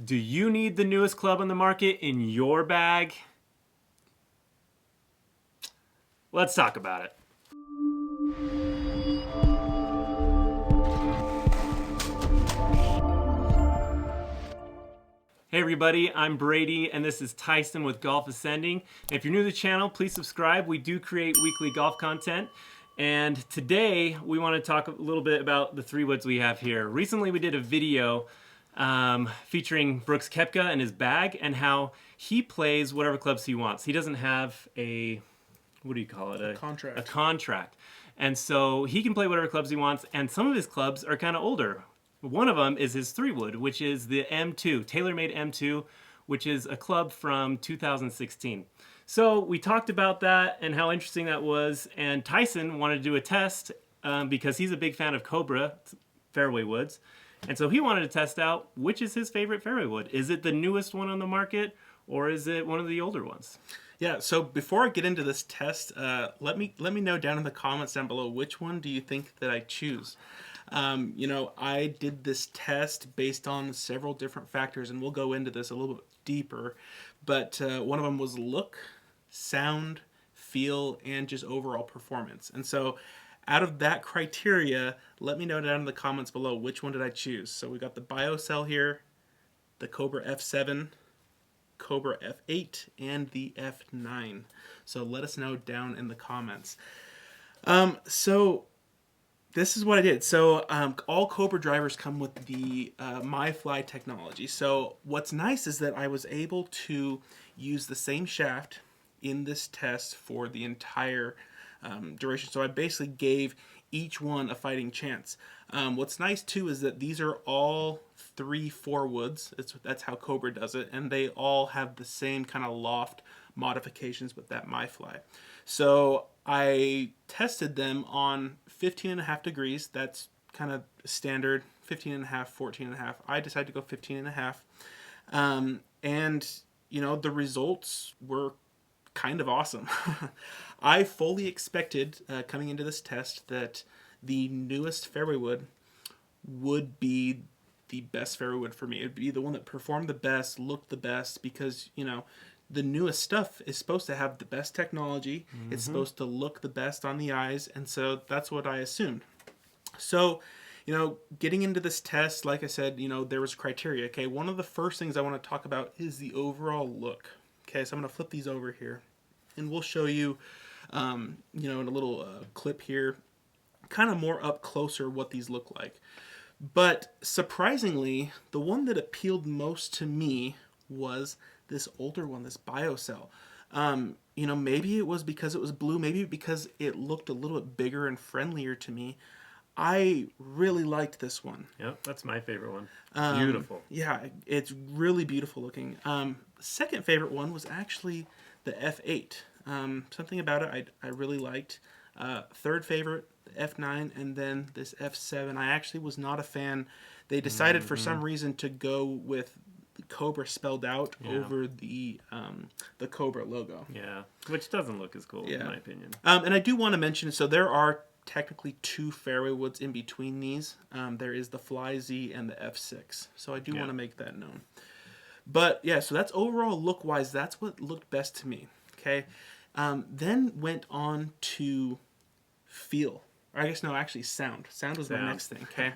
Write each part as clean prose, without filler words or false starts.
Do you need the newest club on the market in your bag? Let's talk about it. Hey everybody, I'm Brady and this is Tyson with Golf Ascending. If you're new to the channel, please subscribe. We do create weekly golf content. And today we want to talk a little bit about the 3 woods we have here. Recently we did a video featuring Brooks Koepka and his bag and how he plays whatever clubs he wants. He doesn't have a, what do you call it? A contract. A contract. And so he can play whatever clubs he wants, and some of his clubs are kind of older. One of them is his 3-wood, which is the M2, TaylorMade M2, which is a club from 2016. So we talked about that and how interesting that was, and Tyson wanted to do a test because he's a big fan of Cobra Fairway woods. And so he wanted to test out which is his favorite fairway wood. Is it the newest one on the market, or is it one of the older ones? Yeah, so before I get into this test, let me know down in the comments down below, which one do you think that I choose? I did this test based on several different factors, and we'll go into this a little bit deeper. But one of them was look, sound, feel, and just overall performance. And so out of that criteria, let me know down in the comments below which one did I choose. So we got the Bio-Cell here, the Cobra F7, Cobra F8, and the F9. So let us know down in the comments. So this is what I did. So all Cobra drivers come with the MyFly technology. So what's nice is that I was able to use the same shaft in this test for the entire duration. So I basically gave each one a fighting chance. What's nice too is that these are all 3/4 woods. That's how Cobra does it, and they all have the same kind of loft modifications with that MyFly. So I tested them on 15.5 degrees. That's kind of standard, 15.5, 14.5. I decided to go 15.5. And the results were kind of awesome. I fully expected coming into this test that the newest fairway wood would be the best fairway wood for me. It would be the one that performed the best, looked the best, because the newest stuff is supposed to have the best technology. Mm-hmm. It's supposed to look the best on the eyes, and so that's what I assumed. So getting into this test, like I said, there was criteria. Okay, one of the first things I want to talk about is the overall look. Okay, so I'm going to flip these over here, and we'll show you, in a little clip here, kind of more up closer what these look like. But surprisingly, the one that appealed most to me was this older one, this Bio-Cell. Maybe it was because it was blue, maybe because it looked a little bit bigger and friendlier to me. I really liked this one. Yep, that's my favorite one. Beautiful. Yeah, it's really beautiful looking. Second favorite one was actually the F8. Something about it I really liked. Third favorite, the F9, and then this F7. I actually was not a fan. They decided for some reason to go with Cobra spelled out over the Cobra logo. Yeah, which doesn't look as cool in my opinion. And I do want to mention, so there are technically 2 fairway woods in between these. There is the Fly Z and the F6. So I do want to make that known. But yeah, so that's overall look-wise, that's what looked best to me. Okay. Then went on to feel. Or I guess no, actually sound. Sound was my next thing. Okay.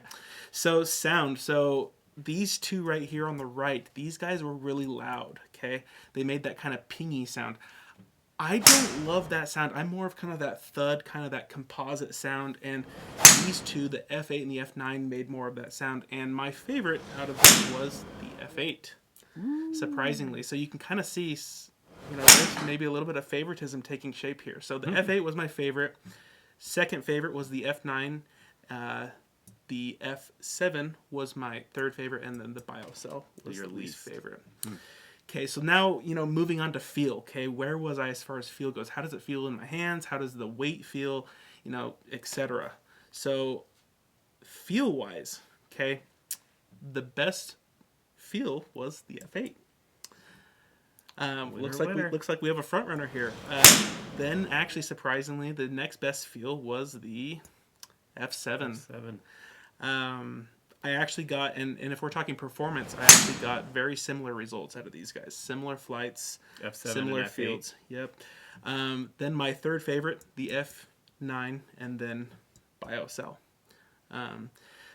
So sound. So these 2 right here on the right, these guys were really loud. Okay. They made that kind of pingy sound. I don't love that sound. I'm more of kind of that thud, kind of that composite sound. And these 2, the F8 and the F9, made more of that sound. And my favorite out of them was the F8, surprisingly. So you can kind of see, there's maybe a little bit of favoritism taking shape here. So the F8 was my favorite. Second favorite was the F9. The F7 was my third favorite. And then the Bio-Cell was your least favorite. Okay, so now, moving on to feel. Okay, where was I as far as feel goes? How does it feel in my hands? How does the weight feel? Etc. So, feel-wise, okay, the best feel was the F8. Looks like we have a front runner here. Then, actually, surprisingly, the next best feel was the F7. I actually got, and if we're talking performance, I actually got very similar results out of these guys. Similar flights, F7 similar and F8. fields. Yep. Then my third favorite, the F9, and then Bio-Cell.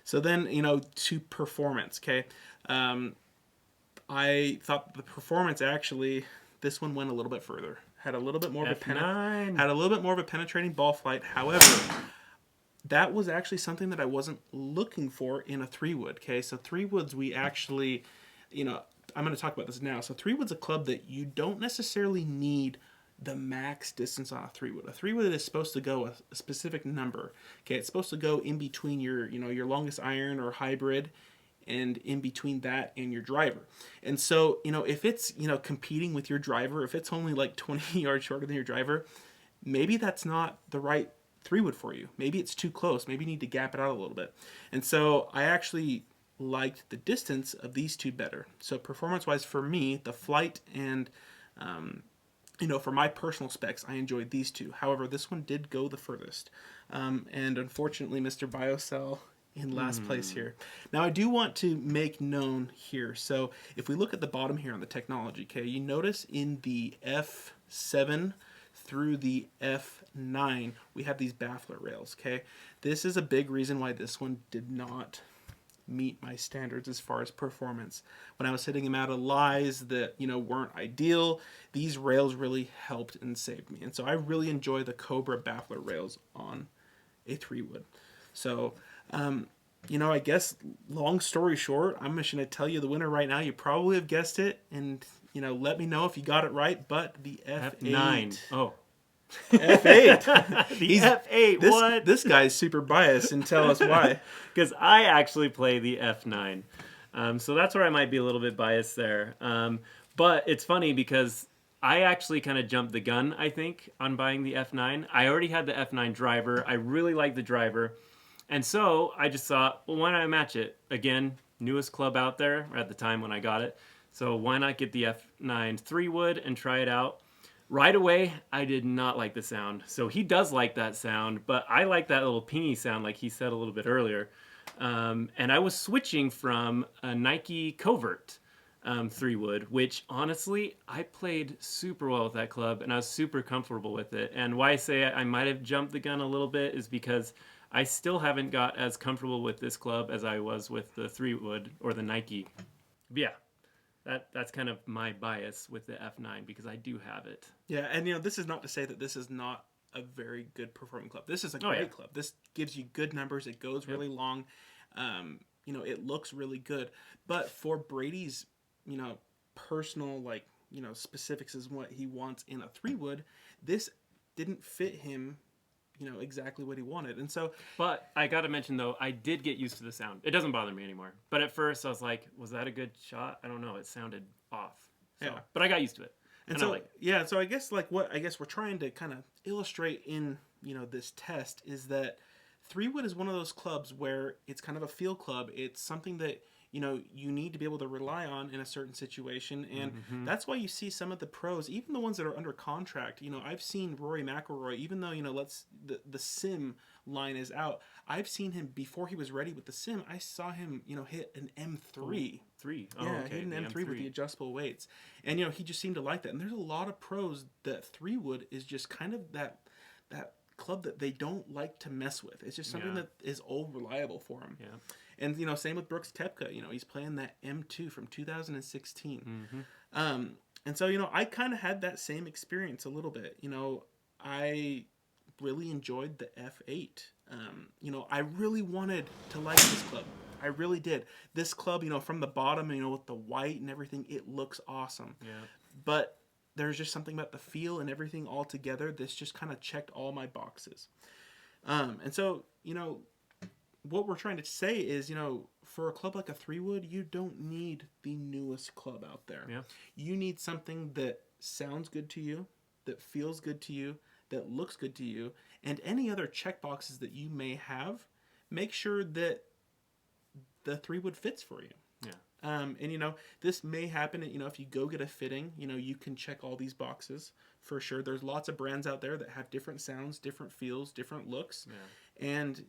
So then, to performance, okay? I thought the performance actually, this one went a little bit further. Had a little bit more of a F9. had a little bit more of a penetrating ball flight. However, that was actually something that I wasn't looking for in a 3-wood. Okay, so 3-woods we actually, I'm going to talk about this now. So 3-wood's a club that you don't necessarily need the max distance on a 3-wood. A 3-wood is supposed to go a specific number. Okay, it's supposed to go in between your longest iron or hybrid, and in between that and your driver. And so, if it's, competing with your driver, if it's only like 20 yards shorter than your driver, maybe that's not the right 3-wood for you. Maybe it's too close. Maybe you need to gap it out a little bit. And so I actually liked the distance of these two better. So performance-wise for me, the flight and, for my personal specs, I enjoyed these two. However, this one did go the furthest. And unfortunately, Mr. Bio-Cell in last place here. Now I do want to make known here. So if we look at the bottom here on the technology, okay, you notice in the F7 through the F9, we have these baffler rails, okay? This is a big reason why this one did not meet my standards as far as performance. When I was hitting them out of lies that, weren't ideal, these rails really helped and saved me. And so I really enjoy the Cobra baffler rails on a 3-wood. So, I guess long story short, I'm just going to tell you the winner right now. You probably have guessed it, and, let me know if you got it right, but the F8. F9. Oh. F8. The F8, what? This guy's super biased, and tell us why. Because I actually play the F9. So that's where I might be a little bit biased there. But it's funny because I actually kind of jumped the gun, I think, on buying the F9. I already had the F9 driver. I really liked the driver. And so I just thought, well, why not match it? Again, newest club out there at the time when I got it. So why not get the F9 3-wood and try it out? Right away, I did not like the sound. So he does like that sound, but I like that little pingy sound like he said a little bit earlier. And I was switching from a Nike Covert 3-wood, which honestly, I played super well with that club and I was super comfortable with it. And why I say I might have jumped the gun a little bit is because I still haven't got as comfortable with this club as I was with the 3-wood or the Nike. But yeah, that's kind of my bias with the F9 because I do have it. Yeah, and this is not to say that this is not a very good performing club. This is a great club. This gives you good numbers. It goes really long. It looks really good. But for Brady's, personal specifics is what he wants in a 3-wood, this didn't fit him exactly what he wanted. And so, but I got to mention though, I did get used to the sound. It doesn't bother me anymore. But at first I was like, was that a good shot? I don't know. It sounded off. So, yeah. But I got used to it. And so, so I guess what we're trying to kind of illustrate in, this test is that 3-wood is one of those clubs where it's kind of a field club. It's something that, you need to be able to rely on in a certain situation. And that's why you see some of the pros, even the ones that are under contract. I've seen Rory McIlroy, even though, the sim line is out. I've seen him before he was ready with the sim. I saw him, hit an M3. Hit an M3 with the adjustable weights. And, he just seemed to like that. And there's a lot of pros that 3-wood is just kind of that club that they don't like to mess with. It's just something that is old reliable for them. Yeah. And, same with Brooks Koepka. He's playing that M2 from 2016. And so, I kind of had that same experience a little bit. I really enjoyed the F8. I really wanted to like this club. I really did. This club, from the bottom, with the white and everything, it looks awesome. Yeah. But there's just something about the feel and everything all together. This just kind of checked all my boxes. And so, what we're trying to say is, for a club like a 3-wood, you don't need the newest club out there. Yeah. You need something that sounds good to you, that feels good to you, that looks good to you, and any other check boxes that you may have, make sure that the 3-wood fits for you. Yeah. And, this may happen, if you go get a fitting, you can check all these boxes for sure. There's lots of brands out there that have different sounds, different feels, different looks. Yeah. And,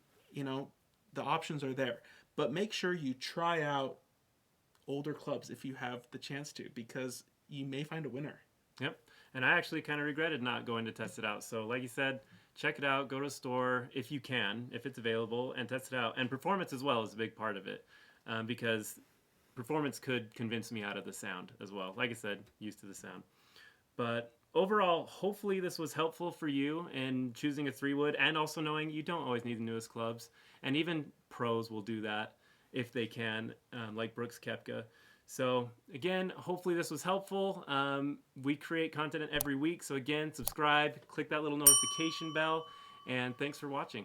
the options are there. but make sure you try out older clubs if you have the chance to, because you may find a winner. Yep. And I actually kind of regretted not going to test it out. So, like you said, check it out. Go to a store if you can, if it's available, and test it out. And performance as well is a big part of it, because performance could convince me out of the sound as well. Like I said, used to the sound. But overall, hopefully this was helpful for you in choosing a 3-wood, and also knowing you don't always need the newest clubs. And even pros will do that if they can, like Brooks Koepka. So again, hopefully this was helpful. We create content every week. So again, subscribe, click that little notification bell, and thanks for watching.